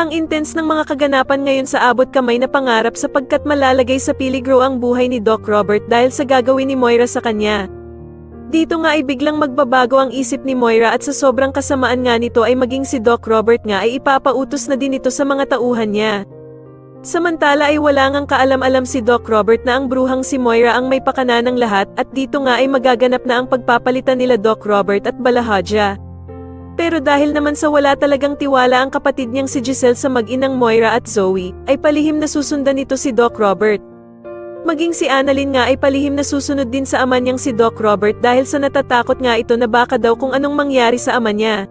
Ang intense ng mga kaganapan ngayon sa abot kamay na pangarap sapagkat malalagay sa peligro ang buhay ni Doc Robert dahil sa gagawin ni Moira sa kanya. Dito nga ay biglang magbabago ang isip ni Moira at sa sobrang kasamaan nga nito ay maging si Doc Robert nga ay ipapautos na din ito sa mga tauhan niya. Samantala ay wala ngang kaalam-alam si Doc Robert na ang bruhang si Moira ang may pakana ng lahat at dito nga ay magaganap na ang pagpapalitan nila Doc Robert at Balahaja. Pero dahil naman sa wala talagang tiwala ang kapatid niyang si Giselle sa mag-inang Moira at Zoe, ay palihim na susundan nito si Doc Robert. Maging si Annalyn nga ay palihim na susunod din sa ama niyang si Doc Robert dahil sa natatakot nga ito na baka daw kung anong mangyari sa ama niya.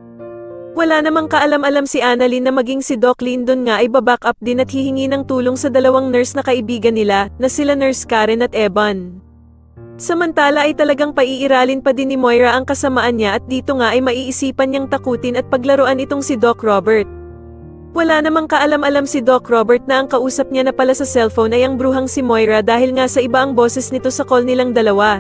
Wala namang kaalam-alam si Annalyn na maging si Doc Lyndon nga ay baback up din at hihingi ng tulong sa dalawang nurse na kaibigan nila, na sila Nurse Karen at Evan. Samantala ay talagang paiiralin pa din ni Moira ang kasamaan niya at dito nga ay maiisipan niyang takutin at paglaruan itong si Doc Robert. Wala namang kaalam-alam si Doc Robert na ang kausap niya na pala sa cellphone ay ang bruhang si Moira dahil nga sa iba ang boses nito sa call nilang dalawa.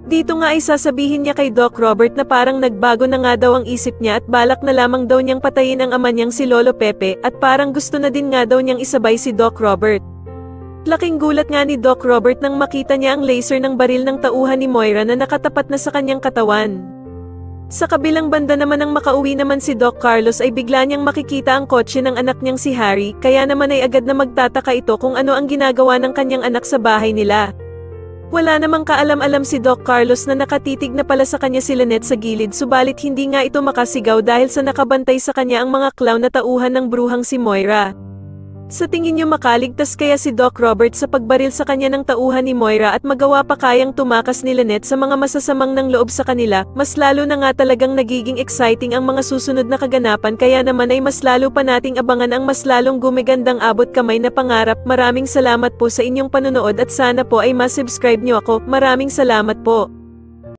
Dito nga ay sasabihin niya kay Doc Robert na parang nagbago na nga daw ang isip niya at balak na lamang daw niyang patayin ang ama niyang si Lolo Pepe at parang gusto na din nga daw niyang isabay si Doc Robert. Laking gulat nga ni Doc Robert nang makita niya ang laser ng baril ng tauhan ni Moira na nakatapat na sa kanyang katawan. Sa kabilang banda naman nang makauwi naman si Doc Carlos ay bigla niyang makikita ang kotse ng anak niyang si Harry, kaya naman ay agad na magtataka ito kung ano ang ginagawa ng kanyang anak sa bahay nila. Wala namang kaalam-alam si Doc Carlos na nakatitig na pala sa kanya si Lynette sa gilid subalit hindi nga ito makasigaw dahil sa nakabantay sa kanya ang mga clown na tauhan ng bruhang si Moira. Sa tingin niyo makaligtas kaya si Doc Robert sa pagbaril sa kanya ng tauhan ni Moira at magawa pa kayang tumakas ni Lynette sa mga masasamang ng loob sa kanila, mas lalo na nga talagang nagiging exciting ang mga susunod na kaganapan kaya naman ay mas lalo pa nating abangan ang mas lalong gumigandang abot kamay na pangarap. Maraming salamat po sa inyong panonood at sana po ay ma-subscribe niyo ako. Maraming salamat po.